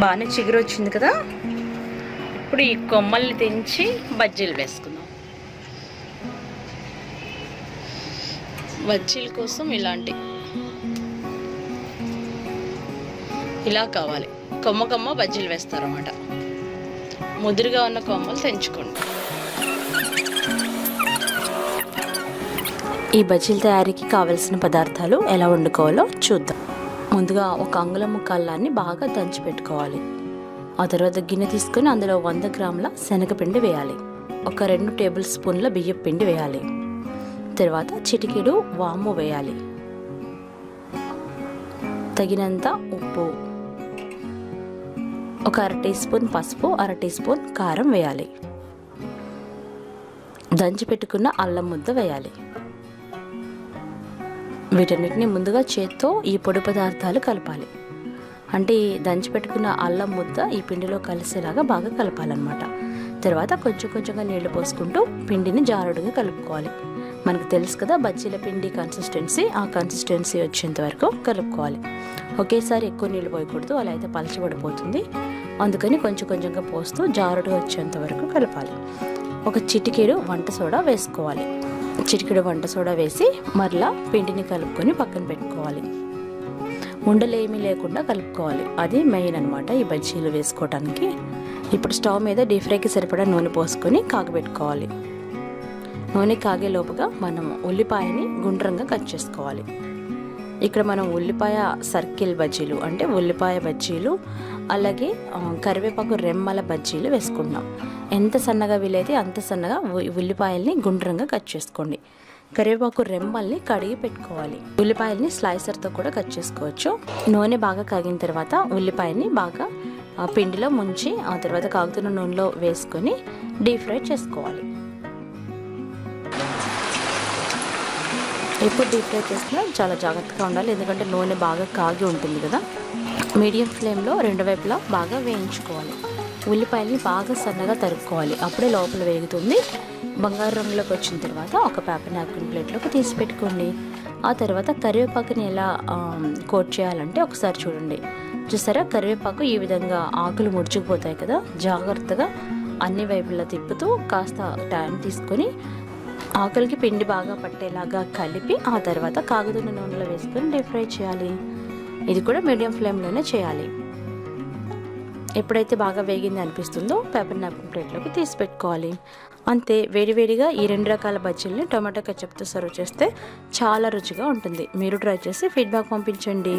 బాగానే చిగురు వచ్చింది కదా. ఇప్పుడు ఈ కొమ్మల్ని తెంచి బజ్జీలు వేసుకుందాం. బజ్జీల కోసం ఇలా కావాలి. కొమ్మ కొమ్మ బజ్జీలు వేస్తారన్నమాట. ముదురుగా ఉన్న కొమ్మలు తెంచుకోండి. ఈ బజ్జీల తయారీకి కావలసిన పదార్థాలు ఎలా వండుకోవాలో చూద్దాం. ముందుగా ఒక అంగుళం ముక్కల్లాన్ని బాగా దంచి పెట్టుకోవాలి. ఆ తర్వాత గిన్నె తీసుకొని అందులో 100 గ్రాముల శనగపిండి వేయాలి. ఒక 2 టేబుల్ స్పూన్ల బియ్యం పిండి వేయాలి. తర్వాత చిటికెడు వాము వేయాలి. తగినంత ఉప్పు, ఒక 1/2 టీ స్పూన్ పసుపు, 1/2 టీ స్పూన్ కారం వేయాలి. దంచి పెట్టుకున్న అల్లం ముద్ద వేయాలి. వీటన్నిటిని ముందుగా చేత్తో ఈ పొడి పదార్థాలు కలపాలి. అంటే ఈ దంచి పెట్టుకున్న అల్లం ముద్ద ఈ పిండిలో కలిసేలాగా బాగా కలపాలన్నమాట. తర్వాత కొంచెం కొంచెంగా నీళ్లు పోసుకుంటూ పిండిని జారుడుగా కలుపుకోవాలి. మనకు తెలుసు కదా బజ్జీల పిండి కన్సిస్టెన్సీ, ఆ కన్సిస్టెన్సీ వచ్చేంత వరకు కలుపుకోవాలి. ఒకేసారి ఎక్కువ నీళ్ళు పోయకూడదు, అలా అయితే పలచబడిపోతుంది. అందుకని కొంచెం కొంచెంగా పోస్తూ జారుడుగా వచ్చేంత వరకు కలపాలి. ఒక చిటికెడు వంట సోడా వేసుకోవాలి. చిటికెడు వంట సోడా వేసి మరలా పిండిని కలుపుకొని పక్కన పెట్టుకోవాలి. ఉండలేమీ లేకుండా కలుపుకోవాలి. అది మెయిన్ అనమాట ఈ బజ్జీలు వేసుకోవడానికి. ఇప్పుడు స్టవ్ మీద డీప్ ఫ్రైకి సరిపడా నూనె పోసుకొని కాగబెట్టుకోవాలి. నూనె కాగే లోపుగా మనం ఉల్లిపాయని గుండ్రంగా కట్ చేసుకోవాలి. ఇక్కడ మనం ఉల్లిపాయ సర్కిల్ బజ్జీలు అంటే ఉల్లిపాయ బజ్జీలు, అలాగే కరివేపాకు రెమ్మల బజ్జీలు వేసుకుంటున్నాం. ఎంత సన్నగా వీలైతే అంత సన్నగా ఉల్లిపాయల్ని గుండ్రంగా కట్ చేసుకోండి. కరివేపాకు రెమ్మల్ని కడిగి పెట్టుకోవాలి. ఉల్లిపాయల్ని స్లైసర్తో కూడా కట్ చేసుకోవచ్చు. నూనె బాగా కాగిన తర్వాత ఉల్లిపాయని బాగా పిండిలో ముంచి ఆ తర్వాత కాగుతున్న నూనెలో వేసుకొని డీప్ ఫ్రై చేసుకోవాలి. ఎప్పుడు డీప్ ఫ్రై చేసినా చాలా జాగ్రత్తగా ఉండాలి, ఎందుకంటే నూనె బాగా కాగి ఉంటుంది కదా. మీడియం ఫ్లేమ్లో 2 వైపులా బాగా వేయించుకోవాలి. ఉల్లిపాయల్ని బాగా సన్నగా తరుక్కోవాలి, అప్పుడే లోపల వేగుతుంది. బంగారు రంగులోకి వచ్చిన తర్వాత ఒక పేపర్ నాప్కిన్ ప్లేట్లోకి తీసి పెట్టుకోండి. ఆ తర్వాత కరివేపాకుని ఎలా కోట్ చేయాలంటే ఒకసారి చూడండి. చూసారా, కరివేపాకు ఈ విధంగా ఆకులు ముడుచుకుపోతాయి కదా. జాగ్రత్తగా అన్ని వైపులా తిప్పుతూ కాస్త టైం తీసుకొని ఆకులకి పిండి బాగా పట్టేలాగా కలిపి ఆ తర్వాత కాగుతున్న నూనెలో వేసుకొని డీప్ ఫ్రై చేయాలి. ఇది కూడా మీడియం ఫ్లేమ్లోనే చేయాలి. ఎప్పుడైతే బాగా వేగింది అనిపిస్తుందో పేపర్ నాప్కిన్ ప్లేట్లోకి తీసి పెట్టుకోవాలి. అంతే, వేడివేడిగా ఈ 2 రకాల బజ్జీలని టొమాటో కెచప్తో సర్వ్ చేస్తే చాలా రుచిగా ఉంటుంది. మీరు ట్రై చేసి ఫీడ్బ్యాక్ పంపించండి.